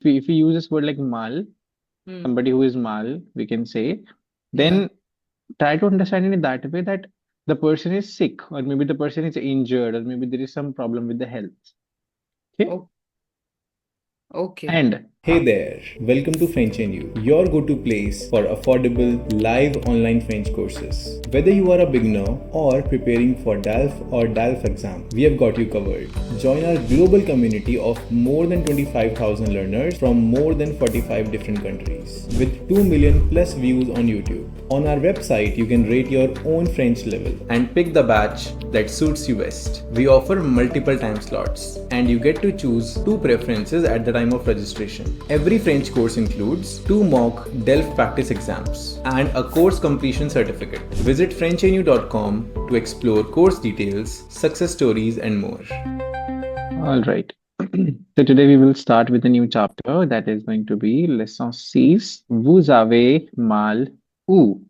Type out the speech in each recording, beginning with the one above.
if we use this word like mal, Hmm. somebody who is mal, we can say, Yeah. then try to understand it in that way that the person is sick, or maybe the person is injured, or maybe there is some problem with the health. Okay. Oh, okay. And Hey there, welcome to frenchnyou, your go-to place for affordable live online French courses. Whether you are a beginner or preparing for DELF or DELF exam, we have got you covered. Join our global community of more than 25,000 learners from more than 45 different countries with 2 million plus views on YouTube. On our website, you can rate your own French level and pick the batch that suits you best. We offer multiple time slots and you get to choose two preferences at the time of registration. Every French course includes 2 mock DELF practice exams and a course completion certificate. Visit frenchnyou.com to explore course details, success stories and more. all right. So today we will start with a new chapter that is going to be Lesson 6. Vous avez mal où?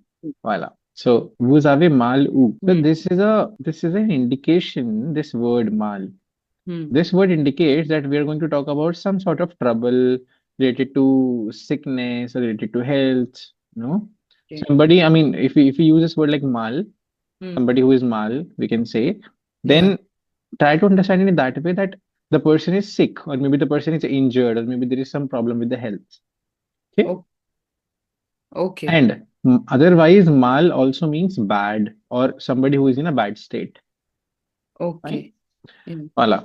Voila. So vous avez mal où? So Hmm. this is an indication, this word mal. Hmm. This word indicates that we are going to talk about some sort of trouble related to sickness or related to health, you know. Okay. Somebody, I mean, if we use this word like mal, Hmm. somebody who is mal, we can say, Yeah. then try to understand it in that way that the person is sick, or maybe the person is injured, or maybe there is some problem with the health. Okay. Oh, okay. And otherwise, mal also means bad or somebody who is in a bad state. Right? Okay. Yeah. Voila.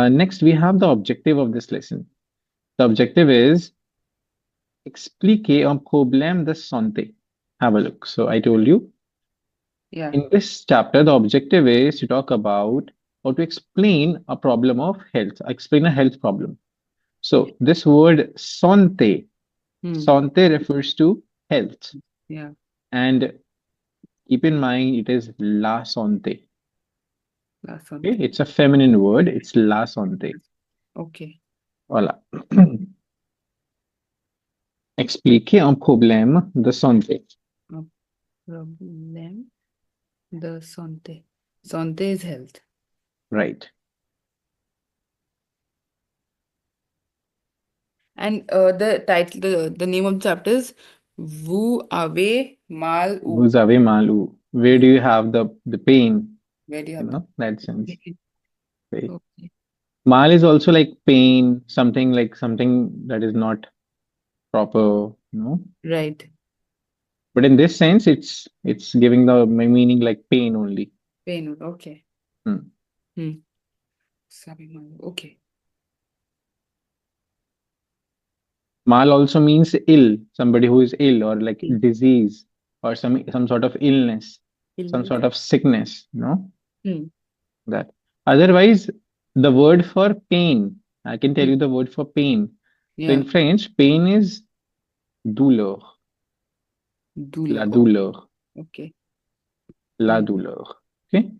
Next, we have the objective of this lesson. The objective is expliquer un problème de santé. Have a look. So I told you Yeah. in this chapter, the objective is to talk about or to explain a problem of health, explain a health problem. So this word santé, Hmm. santé refers to health. Yeah. And keep in mind it is la santé. Last Okay, one. it's a feminine word, it's la santé. Okay. Voilà. Expliquer un problème de santé. A problem. The Sante. Sante is health. Right. And the title, the name of the chapter is Vous avez mal où? Vous avez mal où? Where do you have the pain? Where do you You have know, that sense. the Okay. Okay. Mal is also like pain, something like something that is not proper, you know. Right. But in this sense, it's giving the meaning like pain only. Pain. Okay. Hmm. Hmm. Sabi mal. Okay. Mal also means ill, somebody who is ill or like Hmm. disease or some sort of illness, some Illness. sort of sickness, you know, Hmm. that. Otherwise, the word for pain, I can tell Hmm. you the word for pain. So Yeah. in French, pain is douleur, Douleur. la douleur, Okay. la Hmm. douleur. Okay,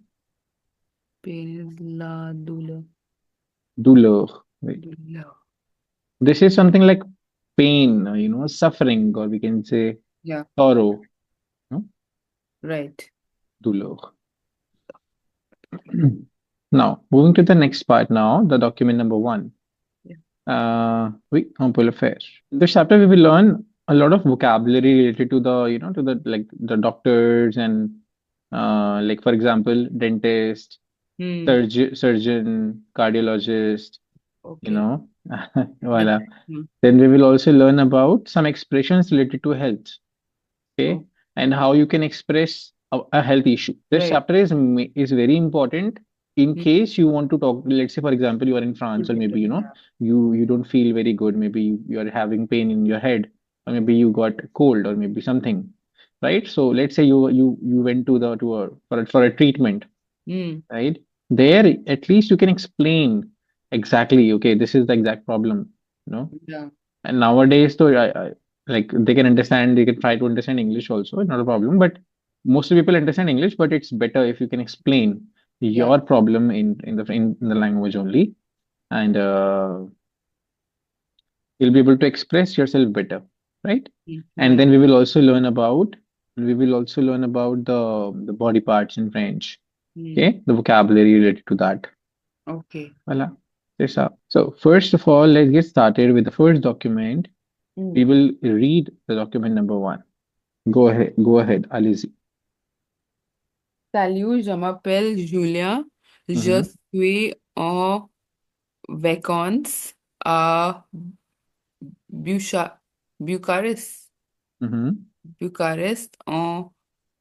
Pain is la douleur. douleur. Wait. Douleur. This is something like pain, you know, suffering, or we can say Yeah. sorrow, no? Right. Douleur. Now, moving to the next part now, the document number 1. Yeah. Oui, on peut le faire. In this chapter, we will learn a lot of vocabulary related to the, you know, to the like the doctors and like for example, dentist, Hmm. surgeon, cardiologist, you Okay. know, Yeah. voila. Hmm. Then we will also learn about some expressions related to health, okay, Oh, and how you can express a health issue. This right. chapter is very important in Hmm. case you want to talk. Let's say, for example, you are in France, or maybe you know Yeah. you don't feel very good. Maybe you are having pain in your head, or maybe you got cold, or maybe something, right? So let's say you went to the to a for a treatment, Hmm. right? There, at least you can explain exactly. Okay, this is the exact problem, you know. Yeah. And nowadays, though, like they can understand, they can try to understand English also, not a problem. But most of the people understand English, but it's better if you can explain Yeah. your problem in the language only, and you'll be able to express yourself better, right? Hmm. And Right. then we will also learn about the body parts in French, Hmm. okay? The vocabulary related to that. Okay. Voila. this up. So first of all, let's get started with the first document. We Mm. will read the document number 1. Go ahead, Alizi. Salut, je m'appelle Julien. Je Mhm, suis en vacances à Bucarest, mhm, Bucarest en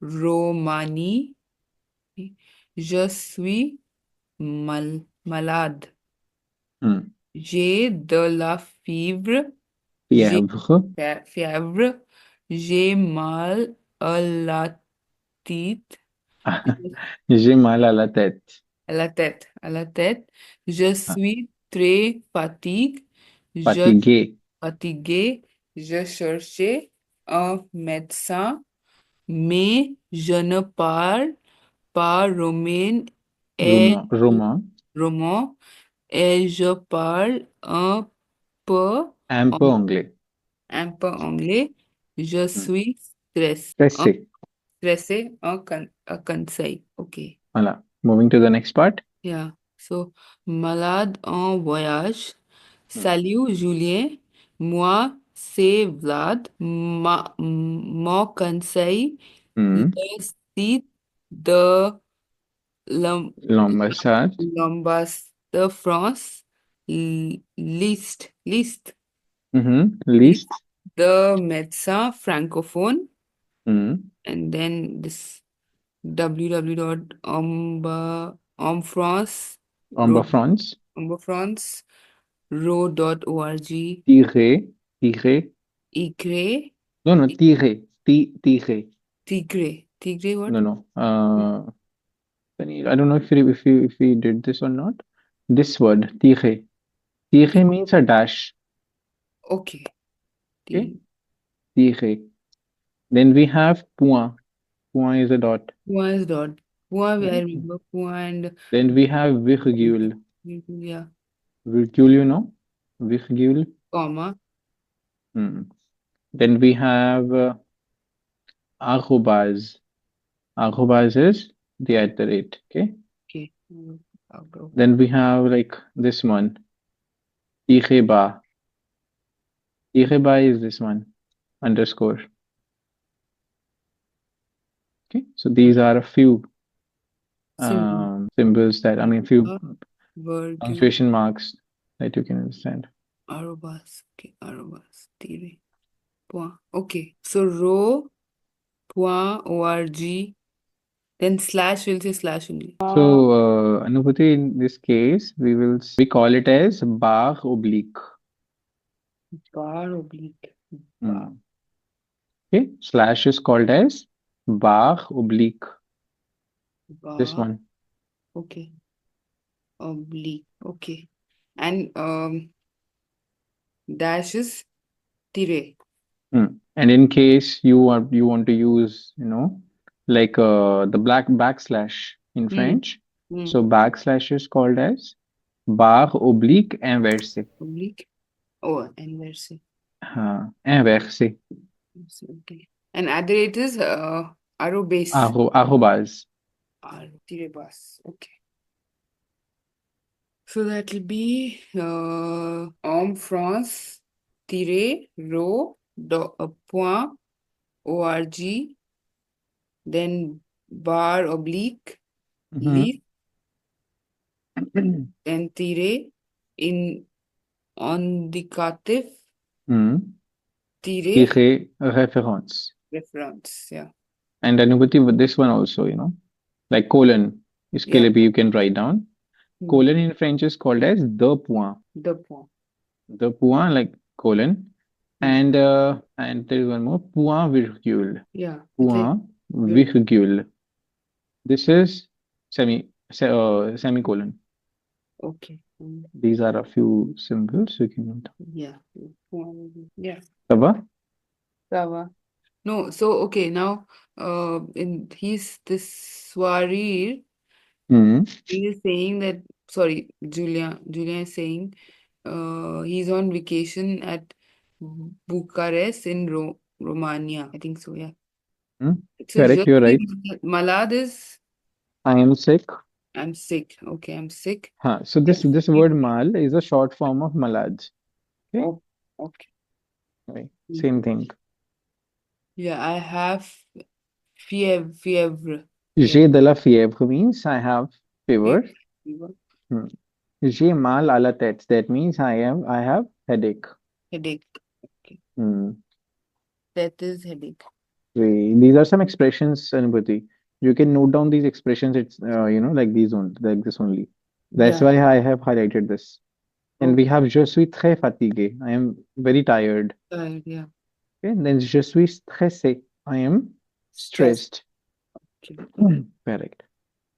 Roumanie. Je suis malade. mm. J'ai de la fièvre. J'ai Fièvre. fièvre. J'ai mal à la tête. J'ai mal à la tête. À la tête. À la tête. Je Ah, suis très fatigué. Je fatigué. fatigué. Je cherchais un médecin, mais je ne parle pas romain et Roman. roman et je parle peu, Un peu anglais. un peu anglais. Je Mm. suis Stressé. stressé un conseil. OK. Voilà. Moving to the next part. Yeah. So, malade en voyage. Mm. Salut Julien. Moi, c'est Vlad. Mon conseil, le Mm. site de l'am- L'ambassade. l'ambassade de France. Liste Mhm. Liste. de médecins francophones. Mm. And then this www.ombafrance Ambassade. ro.org. Tiré. Tiré. Tigre, Non, non, tiré. Tiré. Tigre what? No, no. I don't know if we did this or not. This word, tiré. Tiré means a dash. Okay. Okay. T Tiré. Then we have point. Point is a dot. point is dot. Point I Okay. remember point Then we have virgule. yeah, Virgule, you know? Virgule. comma. Hmm. Then we have arrobas. Arrobas is the at the rate. Okay. Okay. Outro. Then we have like this one. Ireba. Ireba is this one. Underscore. Okay. So these are a few Symbol. symbols that, I mean, few Virgule. punctuation marks that you can understand. Arrobas. Okay. Arrobas. Tigre. Point. Okay. So row point org. Then slash will say slash only. So, Anubhuti, in this case, we call it as bar oblique. Bar oblique. Bar. Hmm. Okay, slash is called as bar oblique. This Bar. one. Okay. Oblique. Okay. And dash is tire. Hmm. And in case you want to use, like the black backslash in Hmm. French, Hmm. so backslash is called as bar oblique inversé. Oblique. Oh, inverse. Inversé. Okay. And at the rate is arrow base. Arrobas. Arrow tire bas. Okay. So that will be France tire row point org, then bar oblique Mhm. leaf, then tire in indicative Hmm. tire Tiré référence. reference. Yeah. And Anubhuti, with this one also, like colon. इसके Yeah. लिए भी you can write down. Hmm. Colon in French is called as the point. The point. The point, like colon. Hmm. And there is one more, point virgule. Yeah. It's like Point virgule. This is semicolon. okay. These are a few symbols you can note. Yeah. Yeah. Cover? Rava. No, so okay, now in he's this Swarir, Hmm. he is saying that sorry, Julia is saying he's on vacation at Bucharest in Romania. I think so, yeah. Hmm. So Correct, just you're right. Malad is I am sick. I'm sick. Okay, I'm sick. हाँ, so this word mal is a short form of malad. Okay, Oh, okay. right. Mm. Same thing. Yeah, I have fièvre. J'ai de la fièvre means I have fever. Fever. Hmm. J'ai mal à la tête. That means I have headache. Headache. Okay. Hmm. That is headache. These are some expressions, Anubhuti. You can note down these expressions. It's like like this only. That's Yeah. why I have highlighted this. And we Okay. have je suis très fatigué. I am very tired. Yeah. Okay. Then je suis stressé. I am Stress. stressed. Okay. Correct.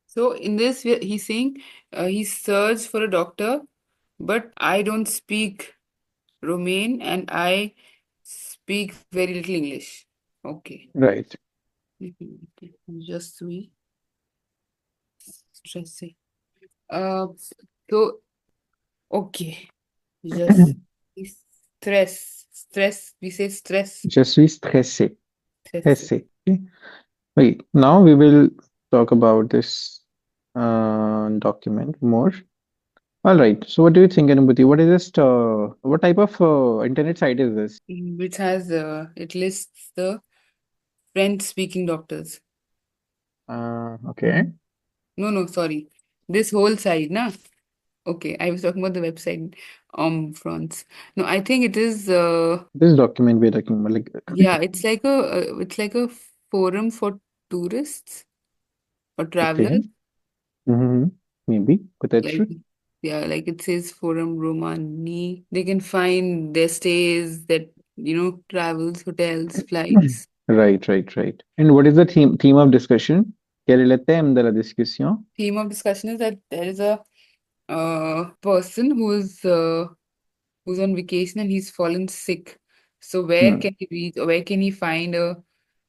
So in this, he's saying he searched for a doctor, but I don't speak Romanian and I speak very little English. Okay. Right. Okay. Je suis stressé. So okay. Just stress. We say stress. Je suis stressé. Stressé. Stressé. Okay. Wait. Now we will talk about this document more. All right. So what do you think, Anubhuti? What is this? What type of internet site is this? Which has it lists the French-speaking doctors. Okay. No, sorry. This whole side, na? Okay, I was talking about the website, France. No, I think it is. This document we're talking about, like, Yeah, it's like a forum for tourists or okay. travelers. Mm-hmm. Maybe, but that's Like, true. yeah, like it says Forum Romani. They can find their stays, that travels, hotels, flights. Right. And what is the theme of discussion? Quel est le thème de la discussion? Theme of discussion is that there is a person who's on vacation and he's fallen sick. So where Hmm. can he reach, or where can he find a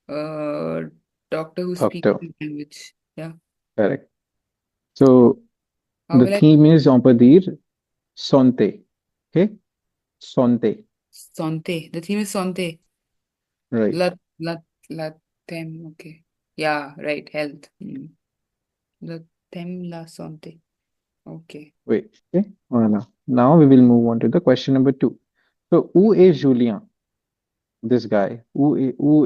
uh, doctor who speaks Doctor. his language? Yeah. Correct. So How the will I theme is on peut dire santé. Okay? Santé. Santé. The theme is Santé. Right. La la la thème. Okay. Yeah, right. Health. La thème la santé. Okay. Wait. Okay. Voilà. Now we will move on to the question number 2. So où est Julien? This guy. Où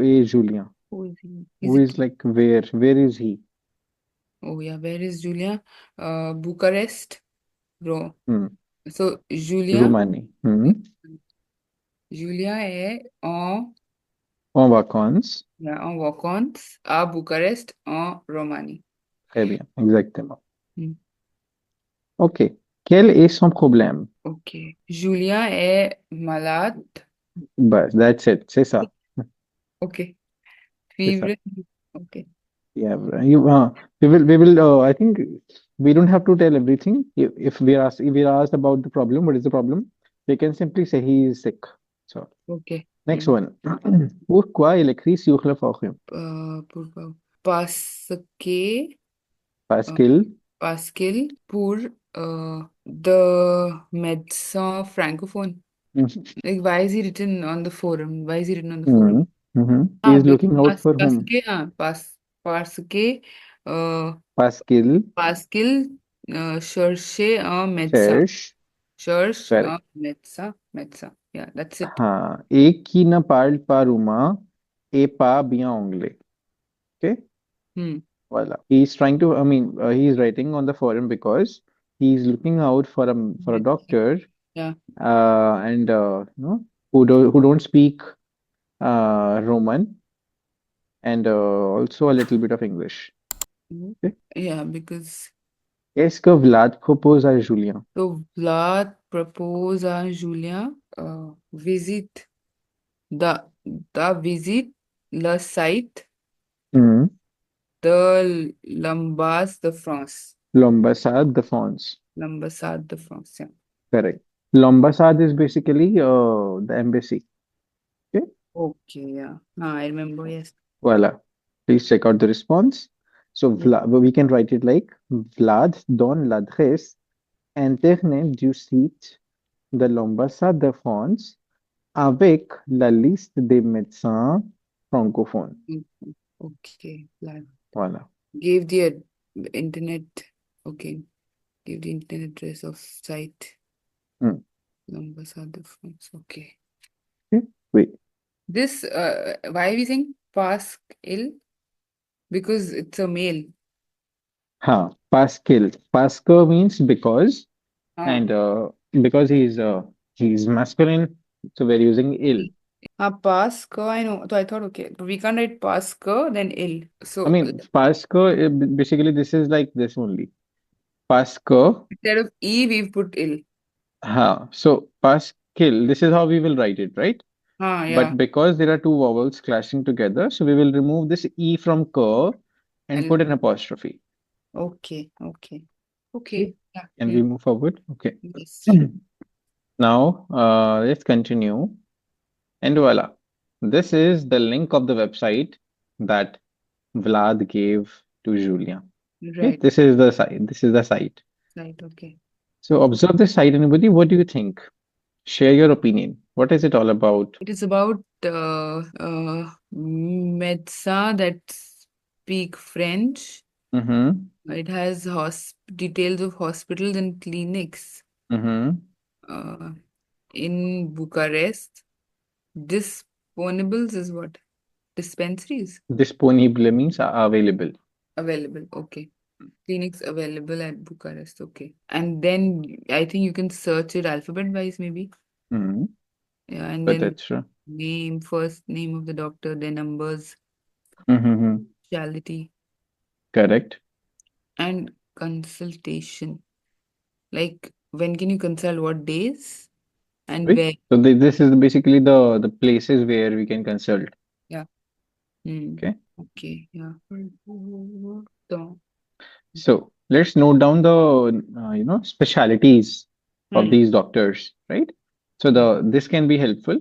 est Julien? Who is he? Is Who it? is like where? Where is he? Oh yeah. Where is Julia? Bucharest. Bro. Hmm. So Julia. Roumanie. Hmm. Julia est En vacances. en vacances à Bucarest, en Roumanie. Très bien. Exactement. Hmm. Ok. Quel est son problème? Ok. Julia est malade. Bas, that's it. C'est ça. Ok. C'est ça. Fièvre. Ok. Yeah. We will. I think we don't have to tell everything. If we're asked about the problem, what is the problem? We can simply say he is sick. So Ok. next one. Pourquoi il écrit sur le forum? Pourquoi? Parce que, Parce euh, qu'il. parce qu'il pour the médecin francophone. Like, why is he written on the forum? Why is he written on the forum? He is looking out for Parce whom? que, parce que, Parce qu'il parce qu'il cherchait un médecin. cherche. Cherche un Correct. médecin. Yeah, that's it. हाँ, एक qui ne parle pas roumain et pas bien anglais. Okay, Hmm. voilà. He's trying to. I mean, he's writing on the forum because he's looking out for a doctor. Yeah. And who don't speak Roman and also a little bit of English. Okay. Yeah, because Est-ce que Vlad propose à Julien? so Vlad proposed à Julien visit the visit le site Hmm. de l'ambassade de France. L'ambassade de France. L'ambassade de France. Yeah. Correct. L'ambassade is basically the embassy. Okay. Okay. Yeah. I remember. Yes. Voilà. Please check out the response. So we can write it like Vlad donne l'adresse internet du site de l'ambassade de France avec la liste des médecins francophones. Okay. Vlad Voilà. gave the internet Okay. Give the internet address of site. Hmm. Numbers are the phones. Okay. Okay. Wait. This, why are we saying Pascal? Because it's a male. Pascal. Pascal means because, Ah, and because he's masculine, so we're using il. Pascal, I know. So I thought, okay, but we can't write Pascal, then ill. I So mean, Pascal, basically this is like this only. Pascal. instead of E, we've put ill. So Pascal, this is how we will write it, right? Ah, yeah. But because there are two vowels clashing together, so we will remove this E from K and And put an apostrophe. okay, okay. Okay. Okay. Yeah. Can we move forward? Okay. Yes. Now, let's continue. And voila. This is the link of the website that Vlad gave to Julia. Okay, Right. this is the site. This is the site. Right. Okay. So observe this site, anybody. What do you think? Share your opinion. What is it all about? It is about medecins that speak French. Mm-hmm. It has details of hospitals and clinics Mm-hmm. uh, in Bucharest. Disponibles is what? Dispensaries Disponible means available. available. Okay. Clinics available at Bucharest. Okay. And then I think you can search it alphabet wise, maybe. Mm-hmm. Yeah. And But then that's true. name, first name of the doctor, their numbers, Mm-hmm. specialty, Correct. and consultation. Like when can you consult, what days and Right. where? So this is basically the places where we can consult. Yeah. Hmm. Okay. Okay. Yeah. So, So let's note down the specialities of hmm. these doctors, right? So Yeah. this can be helpful.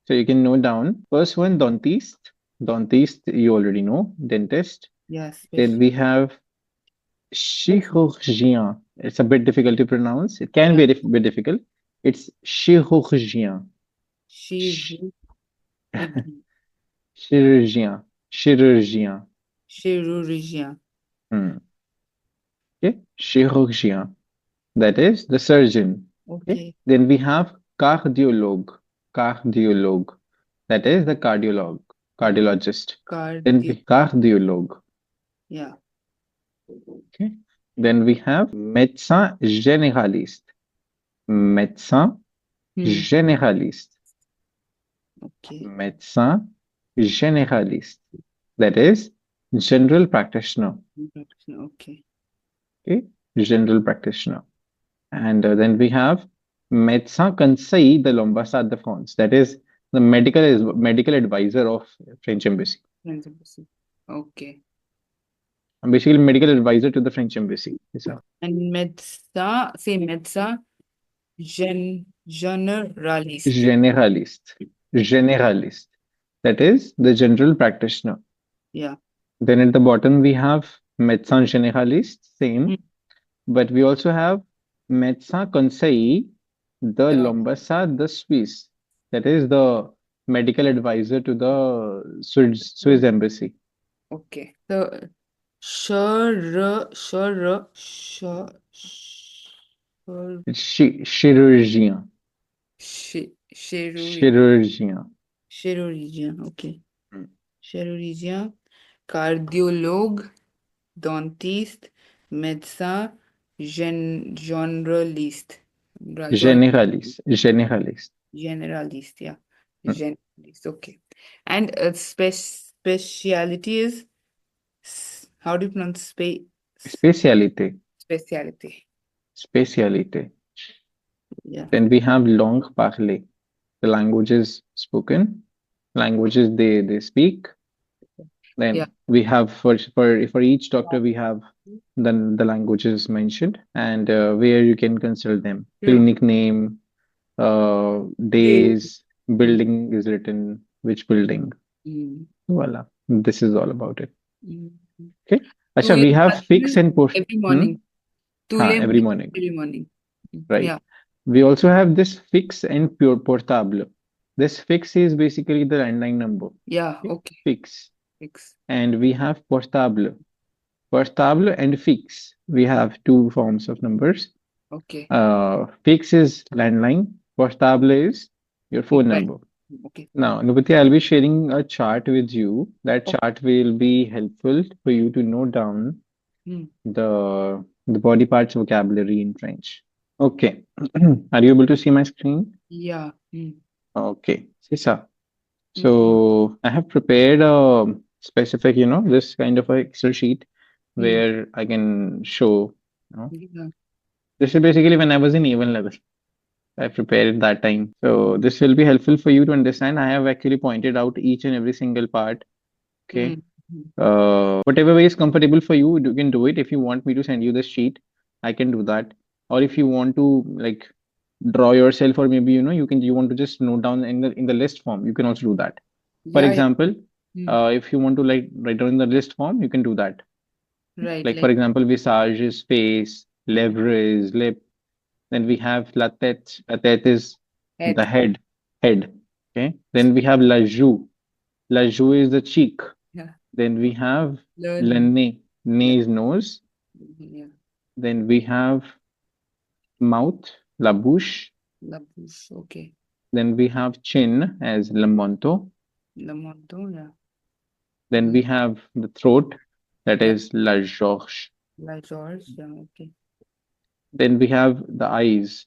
So you can note down first one, dentist. Dentist, you already know, dentist. Yeah. Then Special. we have chirurgien. It's a bit difficult to pronounce. It can Yeah. be a bit difficult. It's chirurgien. Ch- Chirurgien. Chirurgien. Chirurgien. Chirurgien. Hmm. Okay. Chirurgien. That is the surgeon. Okay. Okay. Then we have cardiologue. Cardiologue. That is the cardiologist. Then Cardio. we cardiologue. Yeah. Okay. Then we have médecin généraliste. Médecin Hmm. généraliste. Okay. Médecin généraliste. That is general practitioner. Okay. Okay. General practitioner. And then we have médecin conseil de l'ambassade de France. That is the medical advisor of French embassy. Okay. I'm basically medical advisor to the French embassy. So, And médecin généraliste. generalist. Generalist. That is the general practitioner. Yeah. Then at the bottom we have médecin généraliste, Hmm. same. But we also have médecin conseil de Yeah. l'ambassade de Suisse. That is the medical advisor to the Swiss embassy. Okay. So, chirurgien. It's chirurgien. Chirurgien. Chirurgien. Okay. Hmm. Chirurgien, cardiologue, dentiste, médecin, généraliste. Généraliste. Généraliste. Generalist, yeah. Hmm. Generalist, okay. And speciality is, how do you pronounce Spécialité. speciality? Spécialité. Yeah. Then we have langue parlée. The languages spoken, languages they speak. Then Yeah. we have for each doctor we have then the languages mentioned and where you can consult them. Yeah. Clinic name, days, building is written, which building. Mm. Voila. This is all about it. Mm. Okay. Acha, we have fix and post. Every morning. Every morning. Every morning. Right. Yeah. We also have this fix and pure portable. This fix is basically the landline number. Yeah. Okay. Okay. Fix. Fix. And we have portable. Portable and fixe. We have two forms of numbers. Okay. Fixe is landline. Portable is your phone Right. number. Okay. Now, Nupati, I'll be sharing a chart with you. That Okay. chart will be helpful for you to note down Hmm. the body parts vocabulary in French. Okay. Are you able to see my screen? Yeah. Hmm. Okay. Sisa. Hmm. So I have prepared a specific, this kind of a Excel sheet Hmm. where I can show, you know. Yeah. This is basically when I was in A1 level. I prepared it that time. So this will be helpful for you to understand. I have actually pointed out each and every single part. Hmm. Okay. Whatever way is comfortable for you, you can do it. If you want me to send you the sheet, I can do that. Or if you want to like draw yourself, or maybe you want to just note down in the list form, you can also do that. For Yeah. Yeah. example, Hmm. if you want to like write down in the list form, you can do that. Right. Like for Like example, visage is face, lèvre is lip. Then we have la tête. La tête is the head. head. Okay. Then we have la joue. La joue is the cheek. Yeah. Then we have le Learn. nez. Yeah. Nez is nose. Yeah. Then we have mouth, la bouche. La bouche. Okay. Then we have chin as le menton. La menton. Yeah. Then Hmm. we have the throat, that Yeah. is la gorge. La George. Yeah. Okay. Then we have the eyes.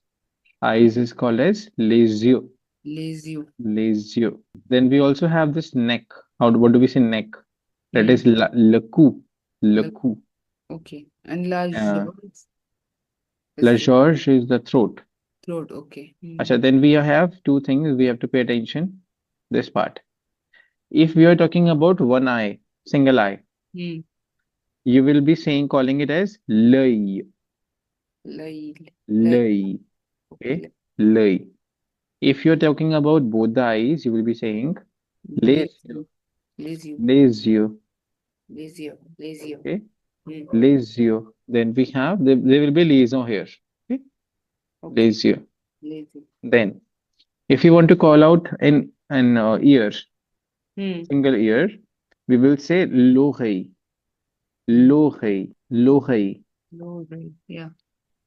Eyes is called as les yeux. Lazy. Les yeux. Then we also have this neck. What do we say neck? That Hmm. is le cou. Le La, cou. okay. And la Uh, George la is gorge is the throat. throat. Okay. Hmm. Acha, then we have two things we have to pay attention. This part. If we are talking about one eye, single eye, Hmm. you will be calling it as l'œil. Lai. Lai. L'œil. Okay. Okay? L'œil. If you're talking about both the eyes, you will be saying les yeux. Lazy. Les yeux. Lazy. Lazy. Okay? Hmm. Les yeux. Then we have, there will be liaison here. Okay? Okay. Les yeux. Lazy. Then, if you want to call out an ear, Hmm. single ear, we will say l'oreille. L'oreille. L'oreille. No, right. Yeah.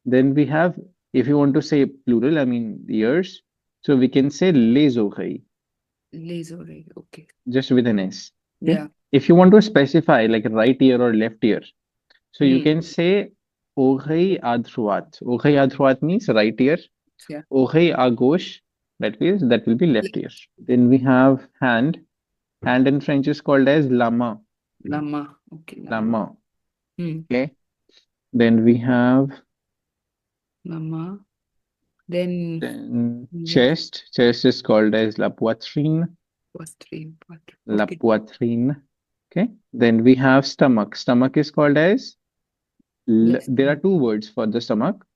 Then we have, if you want to say plural, I mean ears, so we can say les oreilles, Lazy. Right. Okay. just with an S. Okay? Yeah. If you want to specify like right ear or left ear, so you Hmm. can say oreille à droite. Oreille à droite means right ear. Yeah. Oreille à gauche, that will be left ear. Then we have hand. Hand in French is called as la main. Lama. Okay. La main. Hmm. Okay. Then we have Lama. Then next chest. Chest is called as la poitrine. was three. La Okay. poitrine. Okay. Then we have stomach. Stomach is called as Yes. there are two words for the stomach.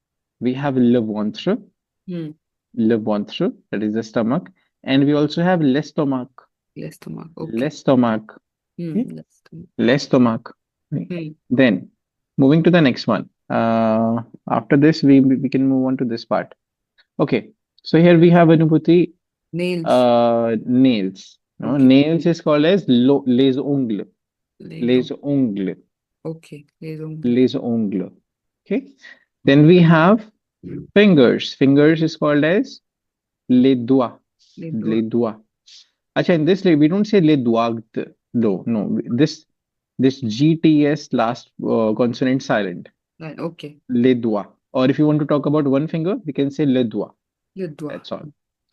We have le ventre. Hmm. Le ventre, that is the stomach. And we also have l'estomac. L'estomac. Okay. L'estomac. Hmm. Okay. L'estomac. L'estomac. Right. Hmm. Then moving to the next one. After this, we can move on to this part. Okay. So here we have Anubhuti, Nails. nails. No, Okay. nails is called as les ongles. Les Les. ongles. Okay. Les ongles. Les ongles. Okay. Then we have fingers. Fingers is called as les doigts. Les Les doigts. doigts. Acha, in this we don't say les doigts. No. This GTS last consonant silent. Right. Okay. Les doigts. Or if you want to talk about one finger, we can say le doigt. Les doigts. That's all.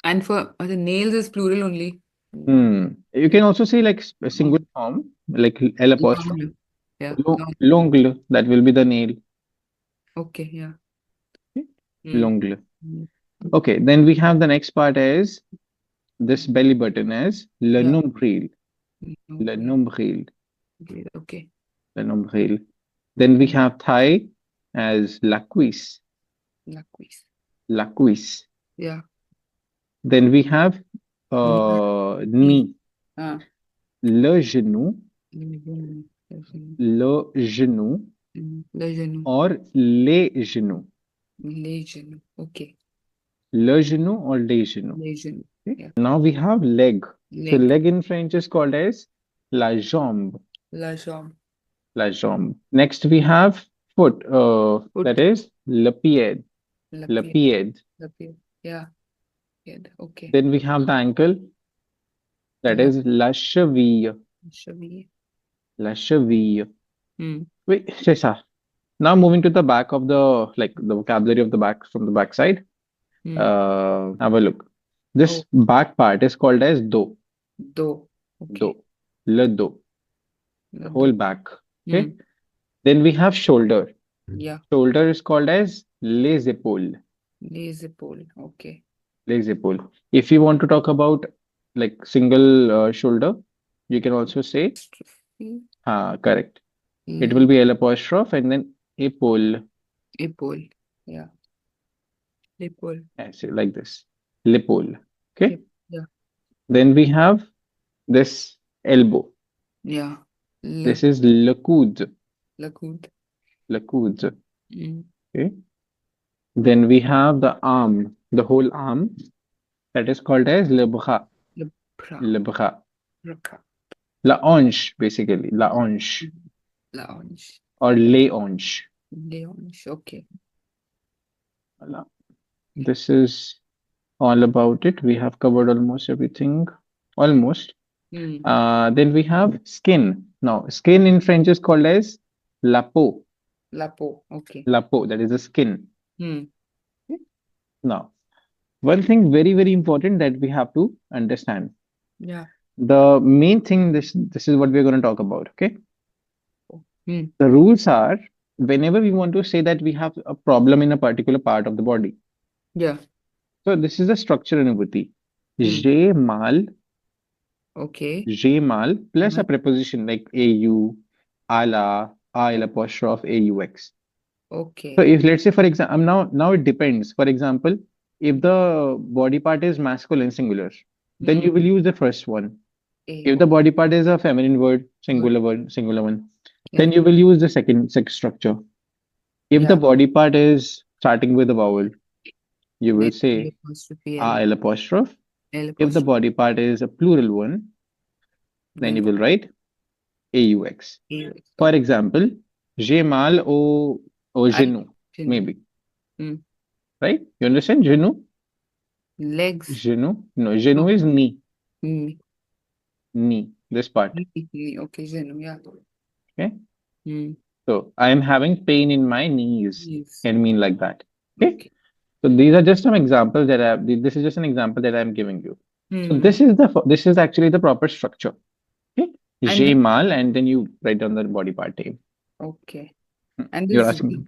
And for the nails is plural only. You can also say like a singular form, like L apostrophe. Long. Yeah. L'ongle, that will be the nail. Okay. Yeah. Okay. Hmm. L'ongle. Hmm. Okay, then we have the next part as this belly button as le Yeah. nombril. Le Okay. nombril. Okay. Le nombril. Then we have thigh as la cuisse. La cuisse. La cuisse. Yeah. Then we have knee. Ah. Le genou. Le genou. Le genou. Le genou. Or les genoux. Les genoux. Okay. Le genou or les genoux. Les genoux. Okay. Yeah. Now we have leg. So Leg. leg in French is called as la jambe. La jambe. La jambe. Next we have foot. Foot. That is le pied. Le Lapid. pied. Lapid. Yeah. Head. Okay. Then we have the ankle. That La is la cheville. cheville. La cheville. Hmm. Wait, Shesha. Now moving to the back of the the vocabulary of the back from the back side. Hmm. Have a look. This Oh, back part is called as do. do. Okay. Do. Le do. The whole Do. back. Hmm. Okay. Then we have shoulder. Yeah. Shoulder is called as les épaules. Les épaules. Okay. Les épaules. If you want to talk about like single shoulder, you can also say Apostrophe. correct. It will be L apostrophe and then épaule. Épaule. Yeah. L'épaule. Say like this. L'épaule. Okay. Yeah. Then we have this elbow. Yeah. This is le coude. Le coude. Le coude. Hmm. Okay. Then we have the arm, the whole arm. That is called as le bras. Le bras. Le bras. Bras. La hanche, basically. La hanche. La hanche. Or les hanches. Les hanches. Okay. Voilà. This is all about it. We have covered almost everything. Almost. Hmm. Then we have skin. Now, skin in French is called as la peau. La peau. Okay. La peau, that is the skin. Hmm. Now, one thing very, very important that we have to understand. Yeah. The main thing, this is what we're going to talk about, okay? Hmm. The rules are whenever we want to say that we have a problem in a particular part of the body. Yeah. So this is the structure anubhuti. Hmm. J'ai mal plus a preposition like au, ala, al apostrophe aux. Okay. So if let's say for example, now it depends. For example, if the body part is masculine singular, then you will use the first one. If the body part is a feminine word, singular one, then you will use the second structure. If the body part is starting with a vowel, you will say L apostrophe. If the body part is a plural one, then you will write AUX. For example, j'ai mal au genou, maybe. Right? You understand? Genou? Legs. Genou? No, genou is knee. Knee. This part. Okay, genou, yeah. Okay? So I am having pain in my knees. Can mean like that. Okay? So these are just some examples that this is just an example that I'm giving you. So this is actually the proper structure. Okay? J'ai mal and then you write down the body part name. Okay. And You're this asking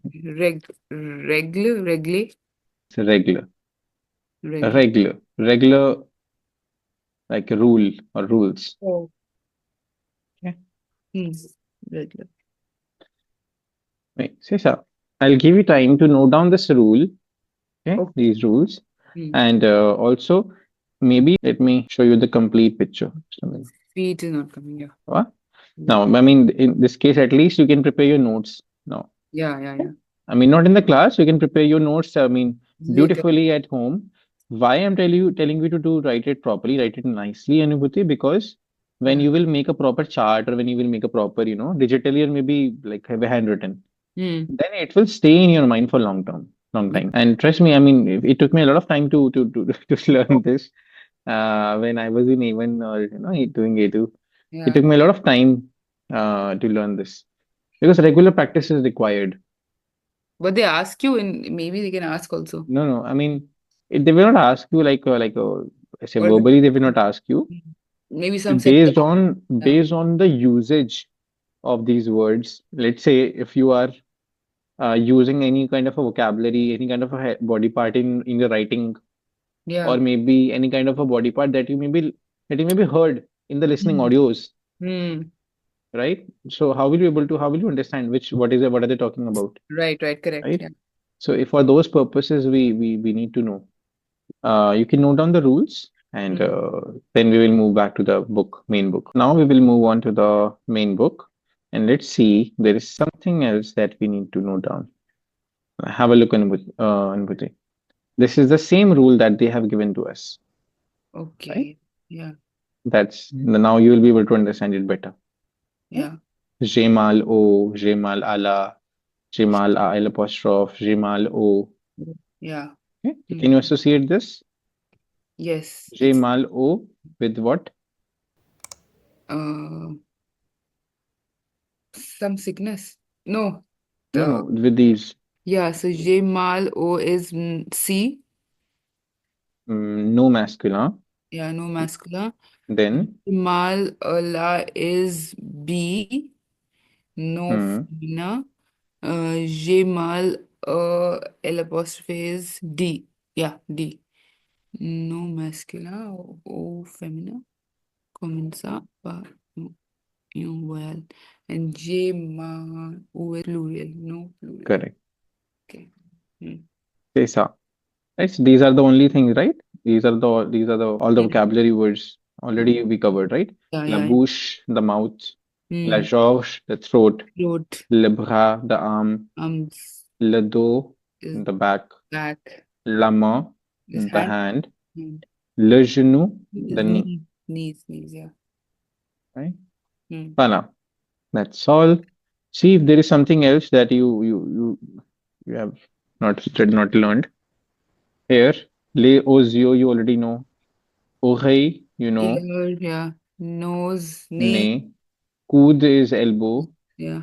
regular. It's regular like a rule or rules. Oh. Okay. Regular. Wait, Sesha, I'll give you time to note down this rule. Okay, these rules. And also maybe let me show you the complete picture. Feet is not coming here. What? Now, I mean, in this case, at least you can prepare your notes now. Yeah. I mean, not in the class, you can prepare your notes, I mean, beautifully at home. Why I'm telling you to write it properly, write it nicely, Anubhuti, because when you will make a proper chart or when you will make a proper, digitally or maybe like have a handwritten, then it will stay in your mind for long time. And trust me, I mean, it took me a lot of time to learn this. When I was in A1 or doing A2, it took me a lot of time to learn this because regular practice is required. But they ask you, and maybe they can ask also. No. I mean, they will not ask you say verbally. They will not ask you. Maybe some based on the usage of these words. Let's say if you are using any kind of a vocabulary, any kind of a body part in your writing, or maybe any kind of a body part that you may be heard in the listening audios, right? So how will you understand what are they talking about? Right, correct. Right? Yeah. So if for those purposes we need to know. You can note down the rules and then we will move back to the main book. Now we will move on to the main book and let's see, there is something else that we need to note down. Have a look, Anubhuti. This is the same rule that they have given to us. Okay. Right? Yeah. Now you will be able to understand it better. Yeah. J'ai mal au, j'ai mal à la, j'ai mal à l'apostrophe, j'ai mal au. Yeah. Okay? Can you associate this? Yes. J'ai It's mal au with what? some sickness. No. No, with these. Yeah, so j'ai mal au is C. No masculine. Yeah, no masculine. Then, Mal la is B. No femina. J'ai mal L apostrophe is D. Yeah, D. No masculine o femina. Comienza par un well. And j'ai mal o is plural. No plural. correct. Okay. C'est ça. Right? So these are the only things, right? These are the all the vocabulary words already we covered, right? Yeah, La yeah. bouche, the mouth. La Mm. gorge, the throat. Throat. Le bras, the arm. Le dos, Is the back. back. La main, Is the hand. hand. Mm. Le genou, Is the knee. Knees, yeah. Right? Mm. Voilà. That's all. See if there is something else that you have not learned. Here, les aux yeux, you already know. Oreille, you know. Ear, yeah. Nose, knee, Nez. Coude is elbow. yeah.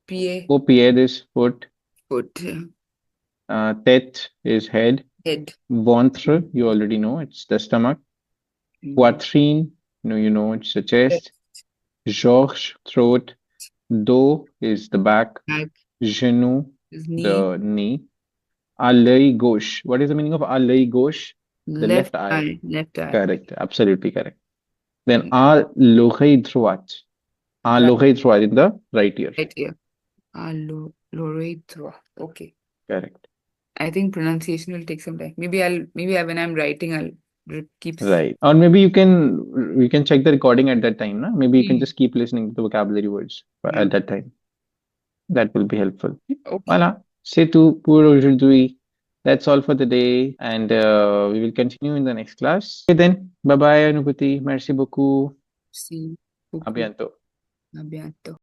Pied, Au pied is foot. foot, yeah. Tête is head. Head. Ventre, you already know, it's the stomach. Mm. Poitrine, you know, it's the chest. Gorge, throat. Dos is the back. Back Genou, is knee. the knee. À l'œil gauche. What is the meaning of à l'œil gauche? The left eye. Left eye. Correct. Absolutely correct. Then à l'oreille droite. À Right. l'oreille droite in the right ear. Right ear. L'oreille droite. Okay. Correct. I think pronunciation will take some time. Maybe when I'm writing, I'll keep. Right. Or maybe we can check the recording at that time. Na? Maybe you can just keep listening to the vocabulary words at that time. That will be helpful. Okay. Voilà. C'est tout pour aujourd'hui. That's all for the day. And we will continue in the next class. Okay, then. Bye-bye, Anubhuti. Merci beaucoup. See. À bientôt. A bientôt.